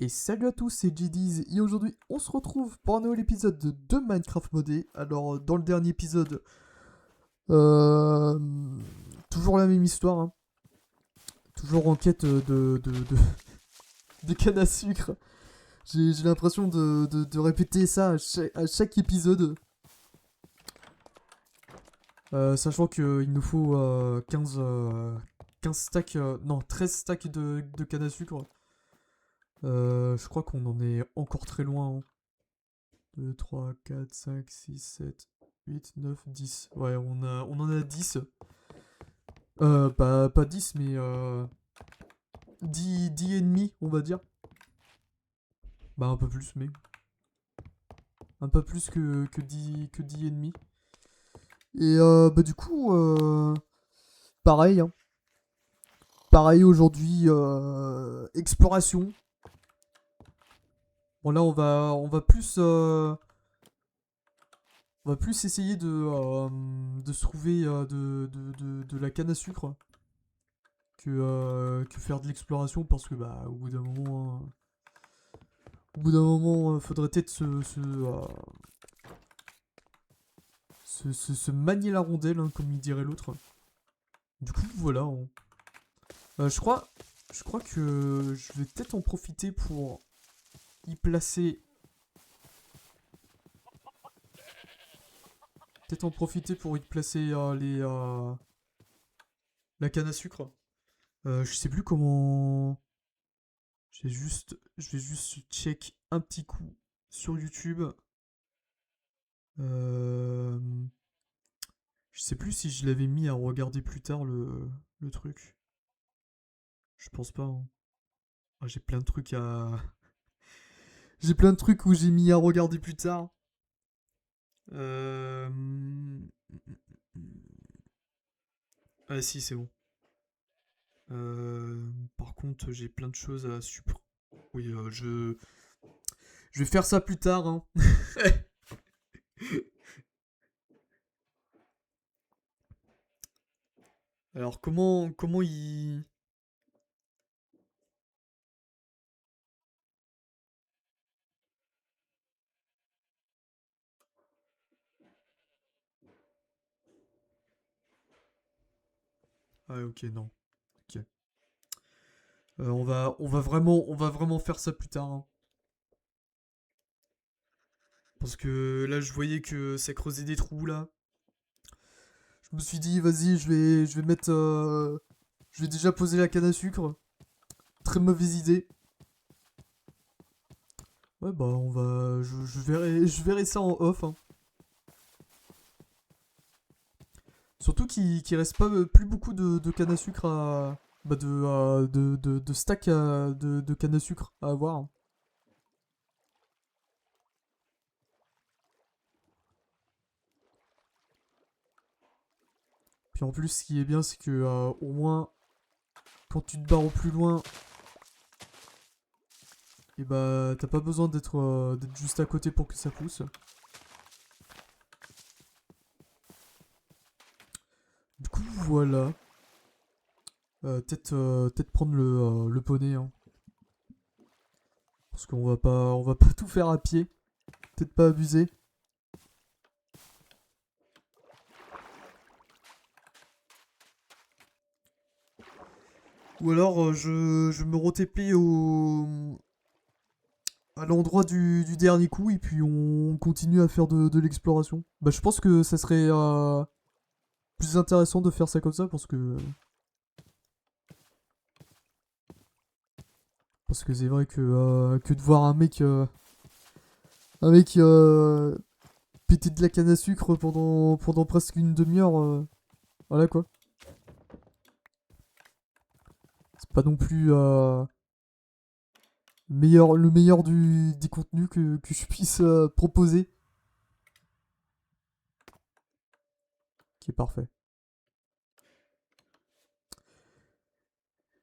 Et salut à tous, c'est JD's et aujourd'hui on se retrouve pour un nouvel épisode de Minecraft modé. Alors dans le dernier épisode, euh, toujours la même histoire, hein. Toujours en quête de canne à sucre. J'ai l'impression de répéter ça à chaque épisode. Sachant qu'il nous faut 15 stacks, non 13 stacks de canne à sucre. Je crois qu'on en est encore très loin, hein. 2, 3, 4, 5, 6, 7, 8, 9, 10. Ouais, on en a 10. Pas 10, mais 10 et demi, on va dire. Bah, un peu plus, mais. Un peu plus que 10 et demi. Et bah, du coup, pareil, hein. Pareil aujourd'hui, exploration. Bon, là, on va plus essayer de se trouver de la canne à sucre que faire de l'exploration parce que bah au bout d'un moment faudrait peut-être se manier la rondelle, hein, comme il dirait l'autre. Du coup voilà, hein. Je crois que je vais peut-être en profiter pour y placer, la canne à sucre. Je sais plus comment. Je vais juste check un petit coup sur YouTube. Euh, je sais plus si je l'avais mis à regarder plus tard le truc. Je pense pas, hein. Ah, j'ai plein de trucs à. J'ai plein de trucs où j'ai mis à regarder plus tard. Euh... Ah si, c'est bon. Par contre, j'ai plein de choses à supprimer. Oui, je vais faire ça plus tard, hein. Alors comment il. Ah ok, non. Ok. On va vraiment faire ça plus tard, hein. Parce que là, je voyais que ça creusait des trous là. Je me suis dit, vas-y, je vais mettre, je vais déjà poser la canne à sucre. Très mauvaise idée. Ouais, bah, je verrai ça en off, hein. Surtout qu'il reste pas plus beaucoup de canne à sucre bah, de stack de canne à sucre à avoir, hein. Puis en plus, ce qui est bien, c'est que au moins, quand tu te barres au plus loin, et bah, t'as pas besoin d'être juste à côté pour que ça pousse. Du coup, voilà. Peut-être prendre le poney, hein. Parce qu'on va pas tout faire à pied. Peut-être pas abuser. Ou alors je me re-TP à l'endroit du dernier coup et puis on continue à faire de l'exploration. Bah je pense que ça serait plus intéressant de faire ça comme ça parce que c'est vrai que de voir un mec péter de la canne à sucre pendant presque une demi-heure, voilà quoi. C'est pas non plus le meilleur des contenus que je puisse proposer, qui est parfait.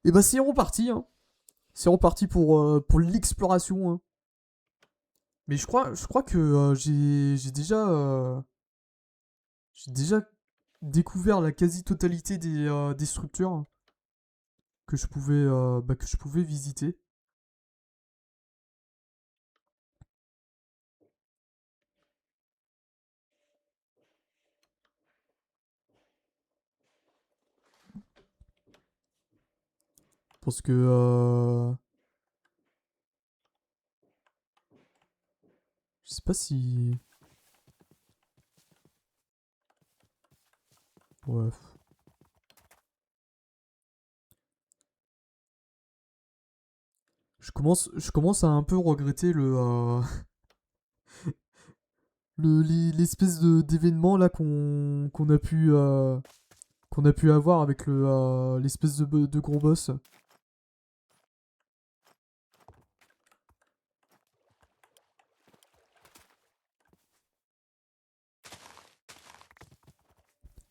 Et bah c'est reparti, hein. C'est reparti pour l'exploration, hein. Mais je crois que j'ai déjà découvert la quasi-totalité des structures que je pouvais visiter. pense que... Je sais pas si... Ouais. Je commence à un peu regretter l'espèce d'événement là qu'on a pu avoir avec l'espèce de gros boss.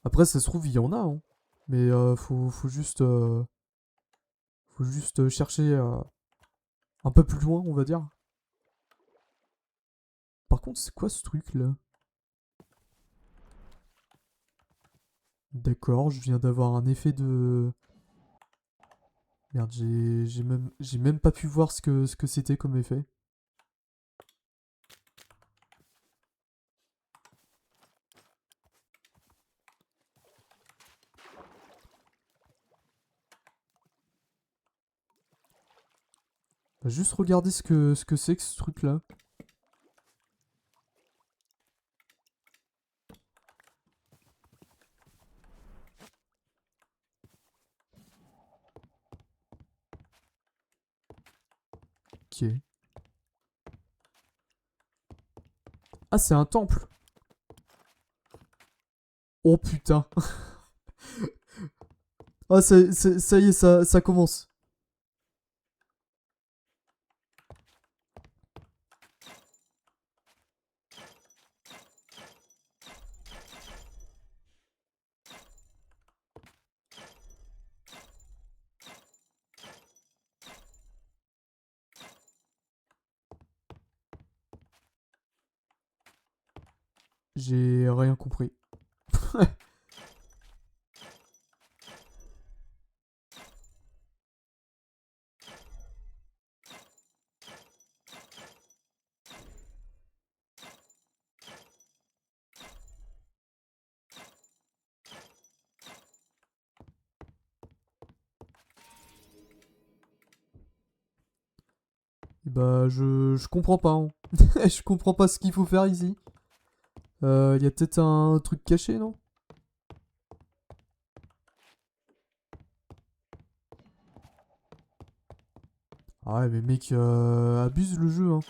Après, ça se trouve, il y en a, hein. Mais faut juste chercher un peu plus loin, on va dire. Par contre, c'est quoi ce truc là? D'accord, je viens d'avoir un effet de... Merde, j'ai même pas pu voir ce que c'était comme effet. On va juste regarder ce que c'est que ce truc là. Ok. Ah, c'est un temple. Oh putain. Ah, ça y est, ça commence. J'ai rien compris. Et bah, je comprends pas, hein. Je comprends pas ce qu'il faut faire ici. Y a peut-être un truc caché, non? Ah ouais, mais mec, abuse le jeu, hein.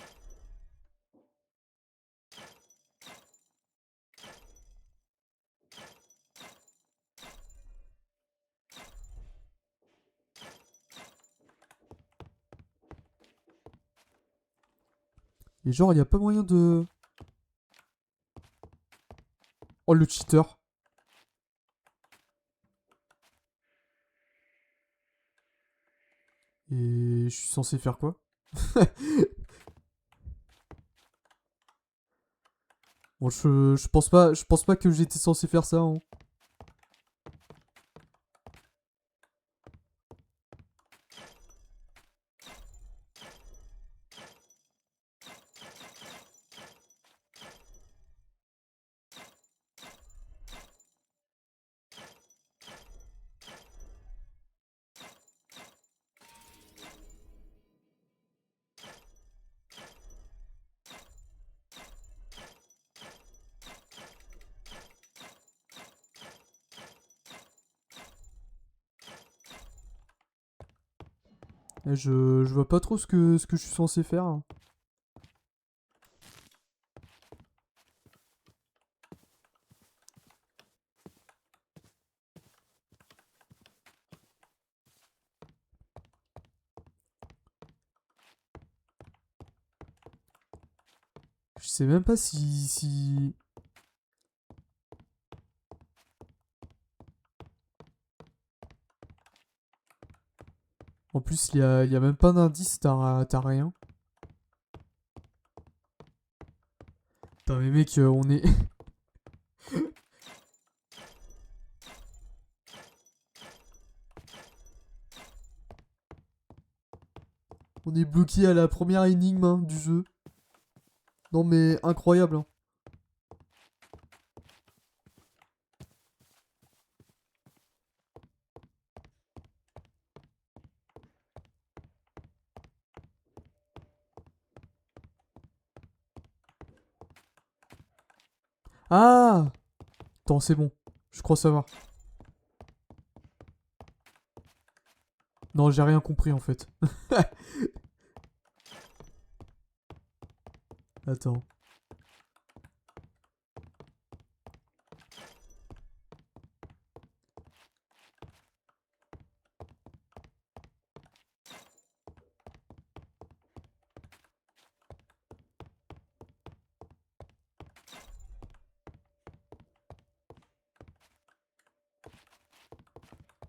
Et genre, y a pas moyen de... Oh, le cheater. Et je suis censé faire quoi? Bon, je pense pas que j'étais censé faire ça, hein. Et je vois pas trop ce que je suis censé faire, hein. Je sais même pas si... En plus, il y a même pas d'indice, t'as rien. Putain, mais mec, on est... on est bloqué à la première énigme, hein, du jeu. Non mais incroyable, hein. Ah! Attends, c'est bon. Je crois savoir. Non, j'ai rien compris en fait. Attends.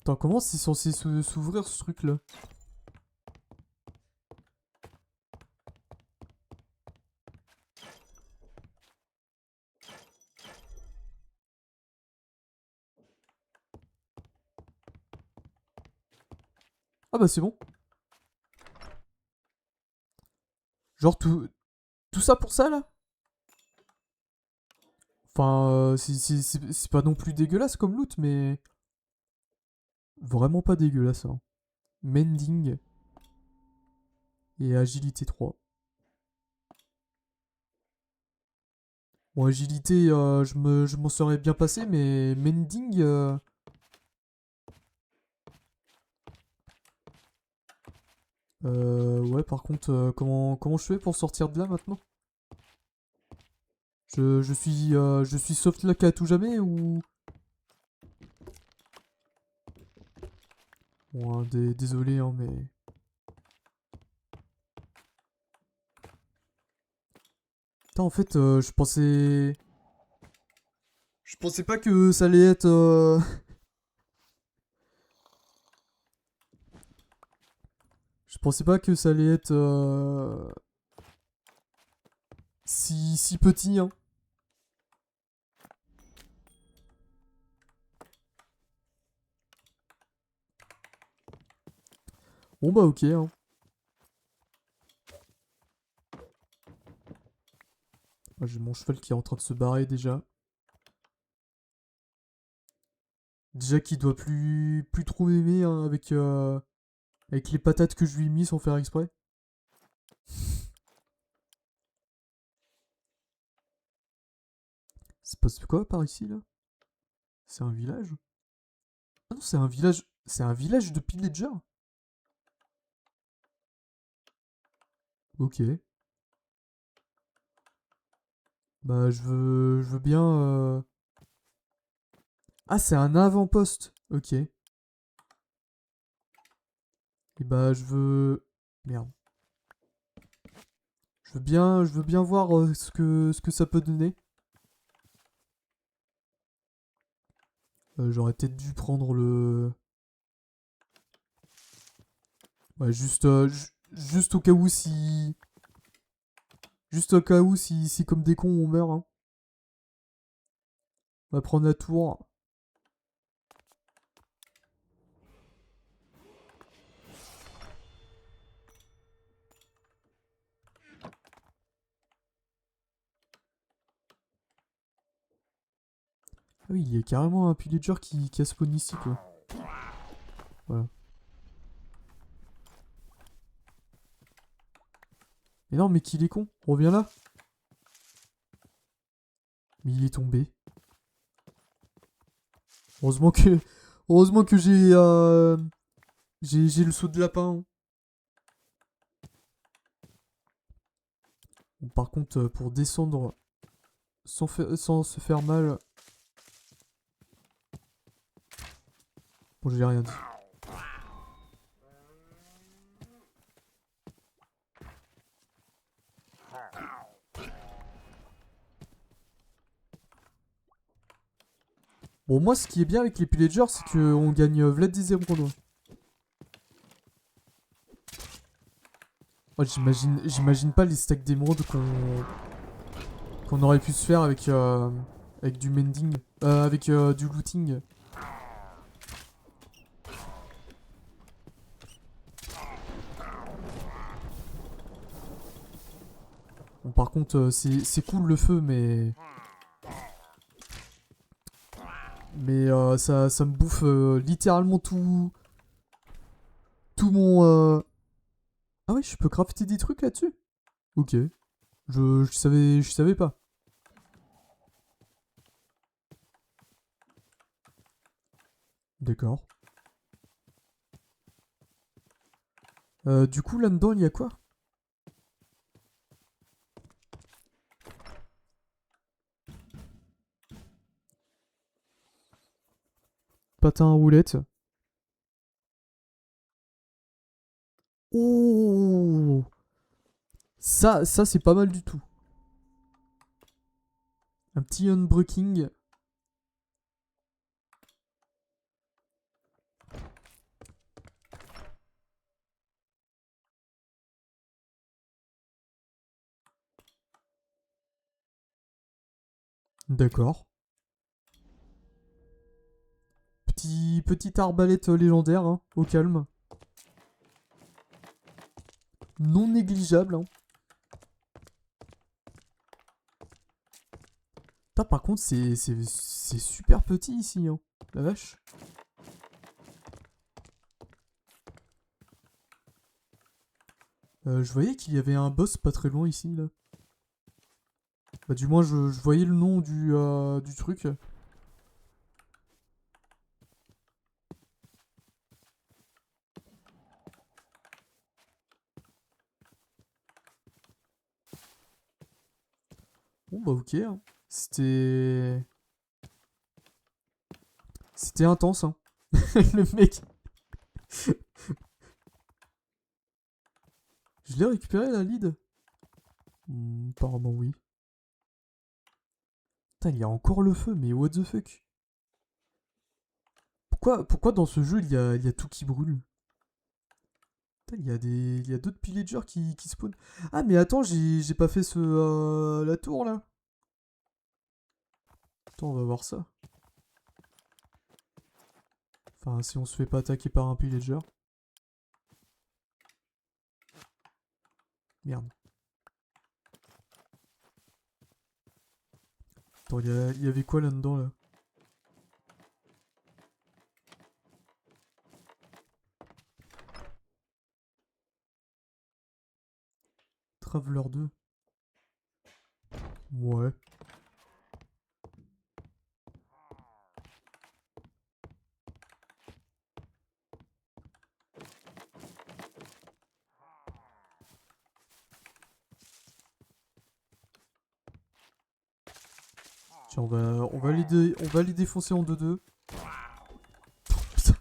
Attends, comment c'est censé s'ouvrir ce truc là? Ah bah c'est bon. Genre tout ça pour ça là? Enfin, c'est pas non plus dégueulasse comme loot, mais vraiment pas dégueulasse. Hein. Mending et agilité 3. Bon, agilité, je m'en serais bien passé, mais mending, ouais, par contre, comment je fais pour sortir de là maintenant? Je suis softlock à tout jamais ou... Bon, hein, désolé, hein, mais... Putain, en fait, je pensais... Je pensais pas que ça allait être... Je pensais pas que ça allait être... si petit, hein. Bon bah ok, hein. Ah, j'ai mon cheval qui est en train de se barrer déjà. Déjà qu'il doit plus trop m'aimer hein, avec les patates que je lui ai mis sans faire exprès. C'est passe quoi par ici là? C'est un village? Ah non, c'est un village. C'est un village de pillagers. Ok. Bah je veux bien. Ah c'est un avant-poste. Ok. Et bah je veux. Merde. Je veux bien voir ce que ça peut donner. J'aurais peut-être dû prendre le. Ouais, juste au cas où si. Juste au cas où si comme des cons on meurt. Hein. On va prendre la tour. Ah oui, il y a carrément un pillager qui a spawn ici quoi. Voilà. Mais non, mais qu'il est con. Reviens là. Mais il est tombé. Heureusement que. Heureusement que j'ai le saut de lapin. Hein. Bon, par contre, pour descendre sans se faire mal. Bon, j'ai rien dit. Bon, moi, ce qui est bien avec les pillagers, c'est qu'on gagne Vlad des émeraudes. Moi, j'imagine pas les stacks d'émeraudes qu'on aurait pu se faire avec du mending. Avec du looting. Bon, par contre, c'est cool le feu, mais. Mais ça me bouffe littéralement tout mon. Ah ouais, je peux crafter des trucs là-dessus? Ok. Je savais pas. D'accord. Du coup, là-dedans, il y a quoi? Patin à roulettes. Oh! Ça c'est pas mal du tout. Un petit unbreaking. D'accord. Petite arbalète légendaire, hein, au calme. Non négligeable, hein. Putain, par contre, c'est super petit ici, hein. La vache. Je voyais qu'il y avait un boss pas très loin ici, là. Bah, du moins, je voyais le nom du truc. Bon, bah, ok, hein. C'était. C'était intense, hein. Le mec. Je l'ai récupéré, la lead. Apparemment, oui. Putain, il y a encore le feu, mais what the fuck? Pourquoi dans ce jeu, il y a tout qui brûle? Putain, il y a d'autres pillagers qui spawnent. Ah, mais attends, j'ai pas fait la tour, là. Attends, on va voir ça. Enfin, si on se fait pas attaquer par un pillager. Merde. Attends, il y avait quoi là-dedans, là? Traveler 2. Ouais. Tiens, on va les défoncer en 2-2. Putain,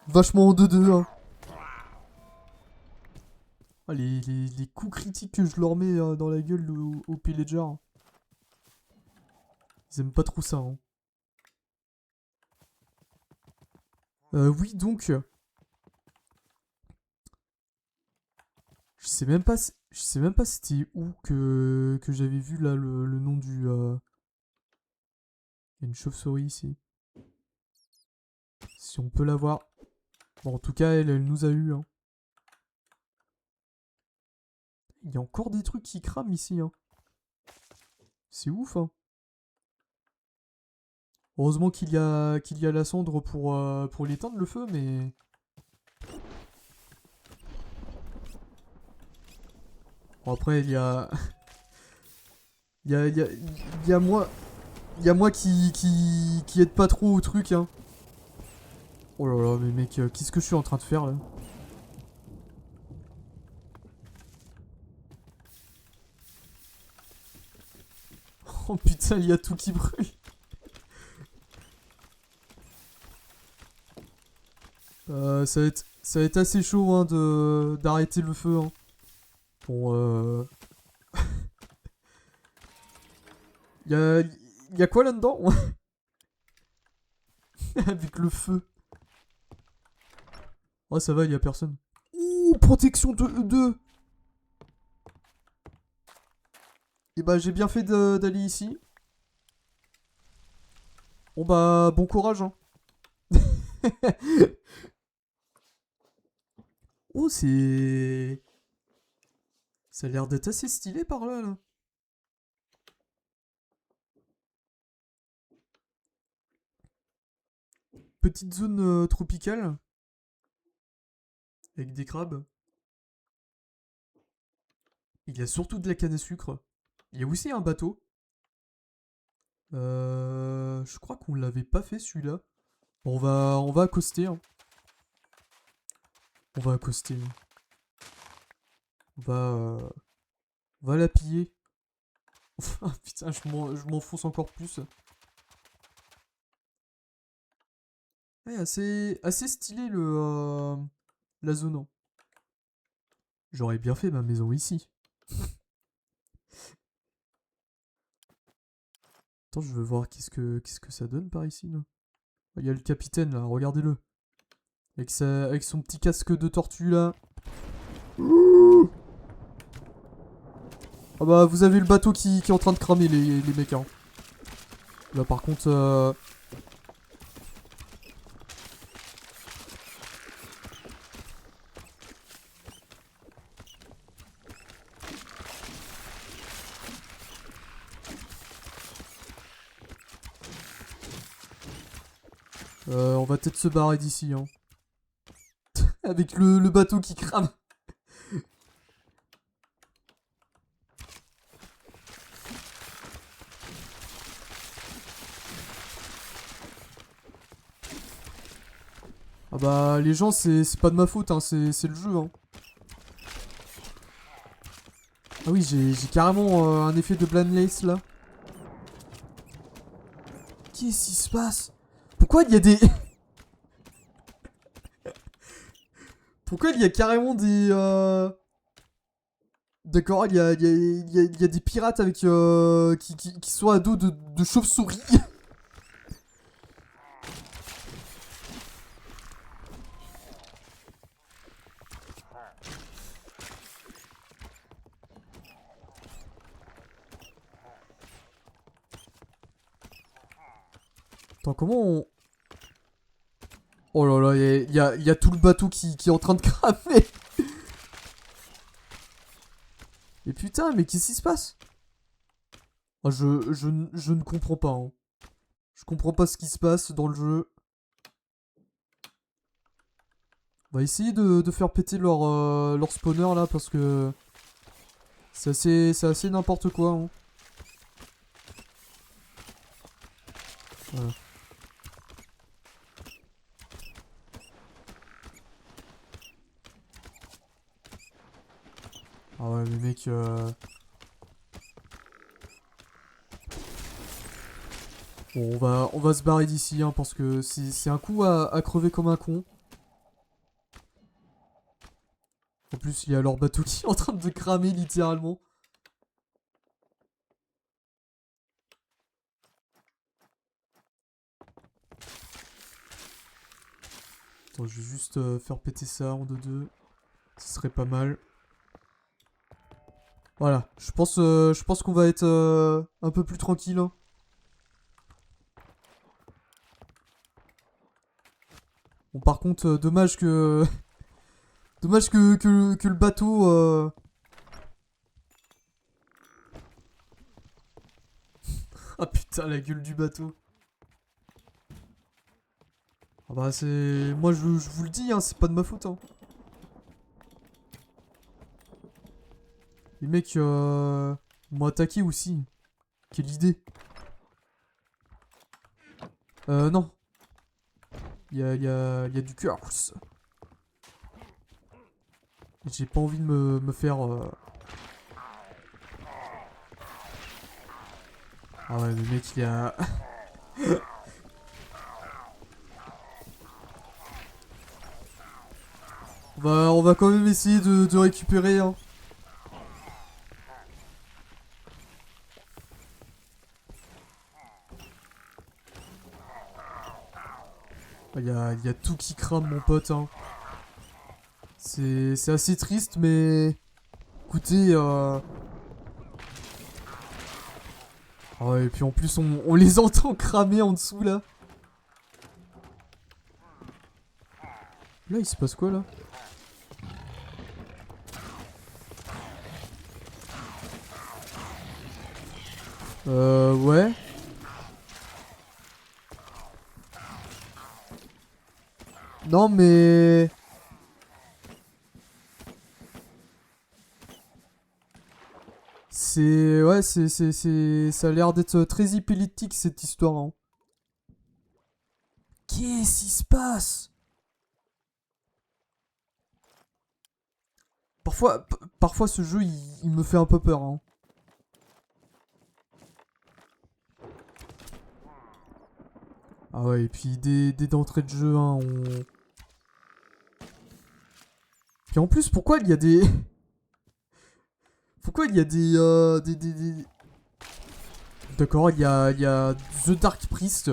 vachement en 2-2, hein. Ah, les coups critiques que je leur mets dans la gueule aux pillagers, hein. Ils aiment pas trop ça, hein. Oui, donc. Je sais même pas c'était où que j'avais vu là le nom du. Il y a une chauve-souris ici. Si on peut la voir. Bon, en tout cas, elle nous a eu, hein. Il y a encore des trucs qui crament ici, hein. C'est ouf, hein. Heureusement qu'il y a la cendre pour l'éteindre le feu, mais. Bon, après, il y a. Il y a moi. Il y a moi qui aide pas trop au truc, hein. Oh là là, mais mec, qu'est-ce que je suis en train de faire là? Oh putain, il y a tout qui brûle. Ça va être assez chaud hein, d'arrêter le feu. Hein. Bon, y a quoi là-dedans? Avec le feu. Oh, ça va, il y a personne. Ouh, protection de 2. Et bah, j'ai bien fait d'aller ici. Bon bah, bon courage. Hein. Oh, c'est. Ça a l'air d'être assez stylé par là, là. Petite zone tropicale. Avec des crabes. Il y a surtout de la canne à sucre. Il y a aussi un bateau. Je crois qu'on l'avait pas fait celui-là. Bon, on va accoster. Hein. On va accoster. On va, on va la piller. Ah, putain, je m'enfonce encore plus. Ouais, assez stylé la zone. Hein. J'aurais bien fait ma maison ici. Attends, je veux voir qu'est-ce que ça donne par ici. Là. Il y a le capitaine là, regardez-le. Avec son petit casque de tortue là. Ah bah vous avez le bateau qui est en train de cramer les mecs. Hein. Là par contre... on va peut-être se barrer d'ici. Hein. Avec le bateau qui crame. Ah bah les gens c'est pas de ma faute, hein, c'est le jeu. Hein. Ah oui j'ai carrément un effet de blindness là. Qu'est-ce qui se passe? Pourquoi il y a des... Pourquoi il y a carrément des... D'accord, il y a des pirates avec qui sont à dos de chauves-souris. Attends, comment on... Oh là là, il y a tout le bateau qui est en train de cramer. Et putain, mais qu'est-ce qui se passe? Oh, je ne comprends pas. Hein. Je comprends pas ce qui se passe dans le jeu. On va essayer de faire péter leur spawner là parce que... C'est assez n'importe quoi. Hein. Voilà. Ah ouais, mais mec... Bon, on va se barrer d'ici, hein, parce que c'est un coup à crever comme un con. En plus, il y a leur bateau qui est en train de cramer, littéralement. Attends, je vais juste faire péter ça en 2-2. Ce serait pas mal. Voilà, je pense qu'on va être un peu plus tranquille. Hein. Bon, par contre, dommage que... dommage que le bateau... Ah putain, la gueule du bateau. Ah bah c'est... Moi je vous le dis, hein, c'est pas de ma faute. Hein. Les mecs m'ont attaqué aussi. Quelle idée. Non. Il y a du curse. J'ai pas envie de me faire... Ah ouais, le mec il a... on va quand même essayer de récupérer. Hein. Il y a tout qui crame, mon pote. Hein. C'est assez triste, mais... Écoutez... Ah ouais, et puis en plus, on les entend cramer en dessous, là. Là, il se passe quoi, là? Ouais. Non, mais... C'est... Ouais, ça a l'air d'être très hypélitique, cette histoire. Hein. Qu'est-ce qui se passe? Parfois ce jeu, il me fait un peu peur, hein. Ah ouais, et puis dès d'entrée de jeu, hein, on... Puis en plus, pourquoi il y a des... Pourquoi il y a des... D'accord, il y a The Dark Priest.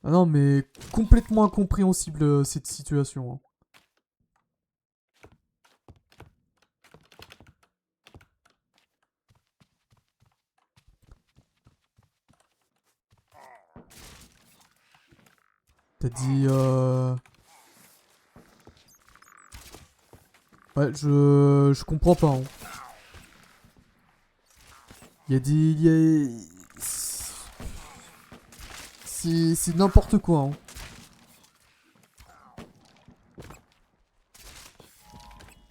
Ah non, mais complètement incompréhensible cette situation, hein. T'as dit... Ouais, je comprends pas, hein. Il y a des... C'est n'importe quoi, hein.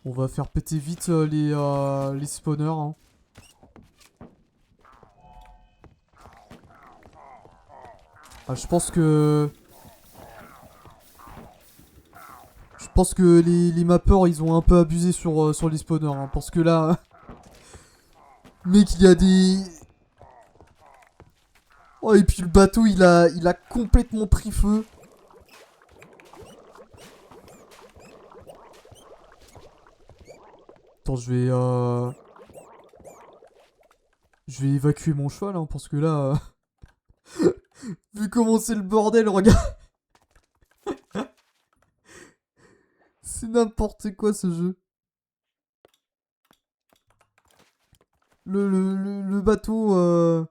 On va faire péter vite les spawners, hein. Ah, je pense que... Je pense que les mappers, ils ont un peu abusé sur les spawners, hein, parce que là... Mec, il y a des... Oh, et puis le bateau, il a complètement pris feu. Attends, je vais évacuer mon cheval, hein, parce que là... Vu comment c'est le bordel, regarde. C'est n'importe quoi ce jeu. Le bateau...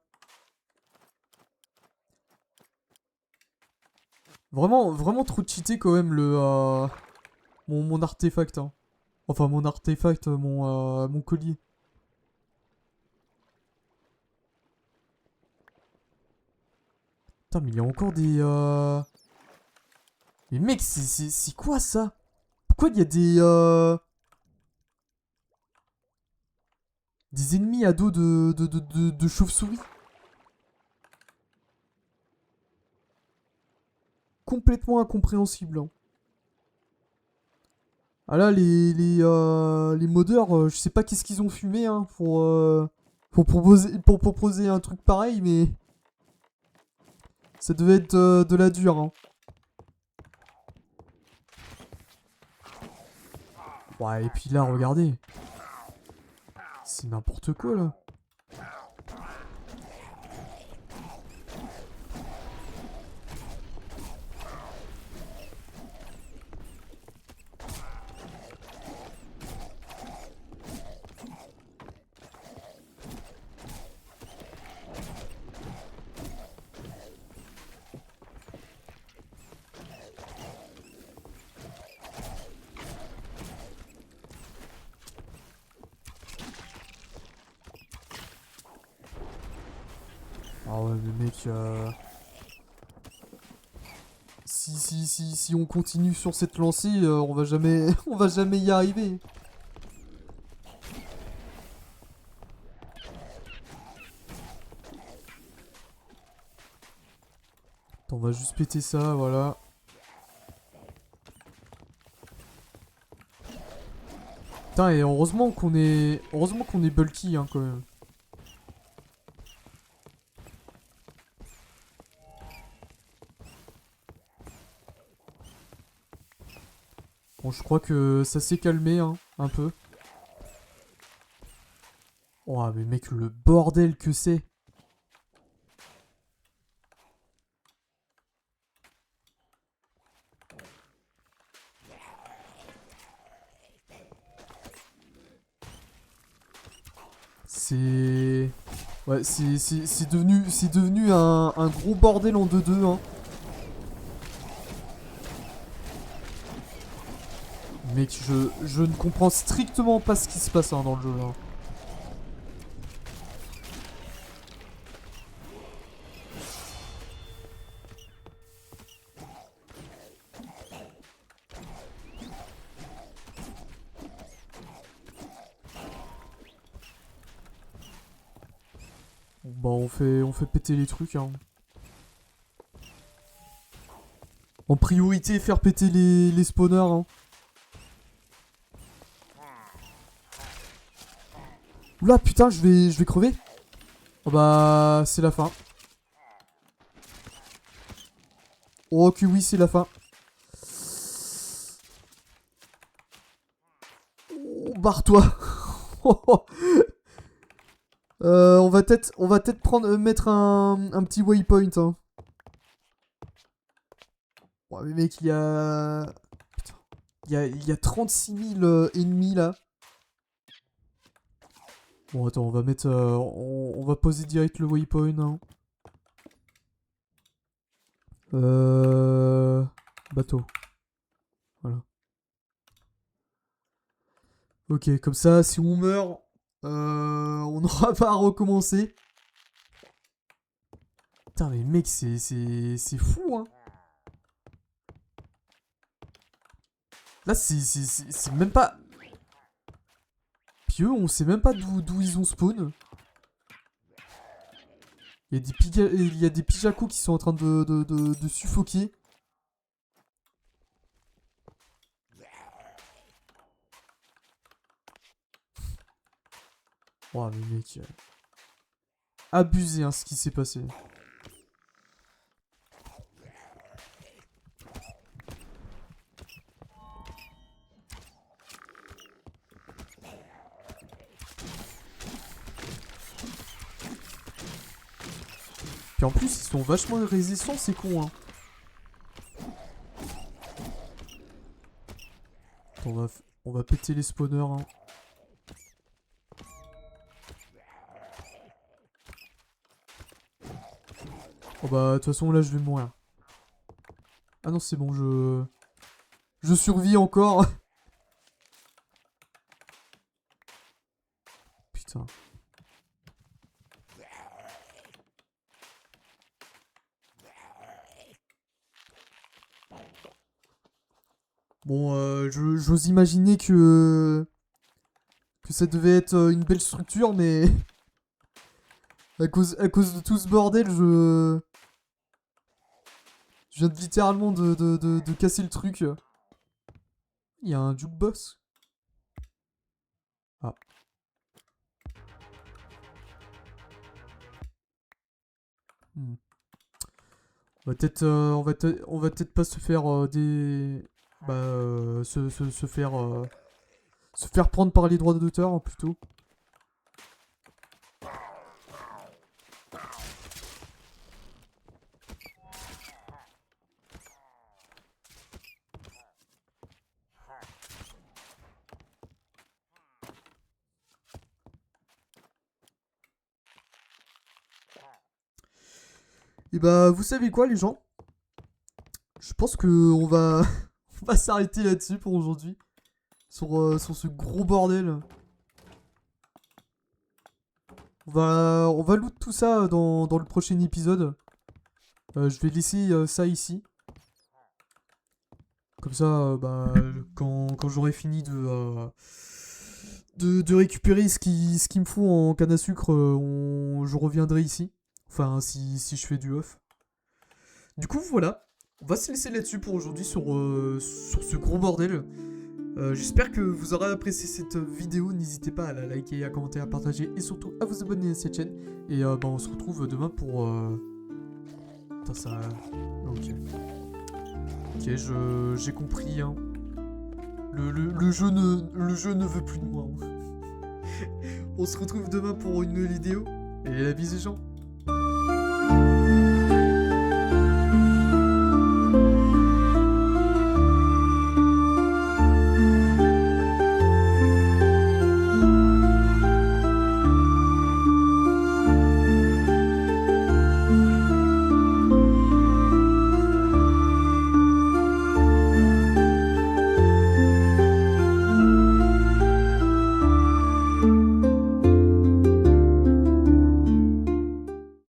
Vraiment trop cheaté quand même mon artefact, hein. Enfin mon artefact, mon collier. Putain mais il y a encore des... Mais mec c'est quoi ça? Pourquoi il y a des ennemis à dos de chauve-souris? Complètement incompréhensible, hein. Ah là, les modeurs, je sais pas qu'est-ce qu'ils ont fumé, hein, pour proposer un truc pareil, mais... Ça devait être de la dure, hein. Ouais, et puis là, regardez. C'est n'importe quoi, là. Ah ouais, mais mec... Si on continue sur cette lancée, on va jamais... on va jamais y arriver. Attends, on va juste péter ça, voilà. Putain, et heureusement qu'on est... Heureusement qu'on est bulky, hein, quand même. Bon, je crois que ça s'est calmé, hein, un peu. Oh, mais mec, le bordel que c'est. C'est... Ouais, c'est devenu un gros bordel en 2-2, hein. Mec, je ne comprends strictement pas ce qui se passe, hein, dans le jeu, hein. Bah on fait péter les trucs hein. En priorité faire péter les spawners hein. Oula putain je vais crever. Oh bah c'est la fin. Oh que oui c'est la fin. Oh, barre-toi. On va peut-être prendre mettre un petit waypoint hein. Ouais mais mec il y a... Putain. Il y a 36 000 ennemis là. Bon attends on va mettre... on va poser direct le waypoint hein. Bateau. Voilà. Ok, comme ça, si on meurt, on n'aura pas à recommencer. Putain, mais mec, c'est fou, hein. Là, c'est même pas... Puis eux, on sait même pas d'où ils ont spawn. Il y a des pijaco qui sont en train de suffoquer. Oh mais mec... abusé hein, ce qui s'est passé. Puis en plus, ils sont vachement résistants, ces cons, hein. On va péter les spawners, hein. Oh bah, de toute façon, là, je vais mourir. Ah non, c'est bon, je survis encore. Putain. Bon, j'ose imaginer que ça devait être une belle structure, mais à cause de tout ce bordel, je viens littéralement de casser le truc. Il y a un jukebox. Ah. Hmm. On va peut-être pas se faire des... Bah, se faire prendre par les droits d'auteur, hein, plutôt. Et bah, vous savez quoi, les gens? Je pense que on va, on va s'arrêter là-dessus pour aujourd'hui. Sur ce gros bordel. On va loot tout ça dans le prochain épisode. Je vais laisser ça ici. Comme ça, bah, quand j'aurai fini de récupérer ce qu'il me faut en canne à sucre, je reviendrai ici. Enfin, si je fais du off. Du coup, voilà. On va se laisser là-dessus pour aujourd'hui sur ce gros bordel. J'espère que vous aurez apprécié cette vidéo. N'hésitez pas à la liker, à commenter, à partager et surtout à vous abonner à cette chaîne. Et bah, on se retrouve demain pour... Putain, ça... Ok. Ok, j'ai compris. Hein. Le jeu ne veut plus de moi. Hein. On se retrouve demain pour une nouvelle vidéo. Et la bise les gens.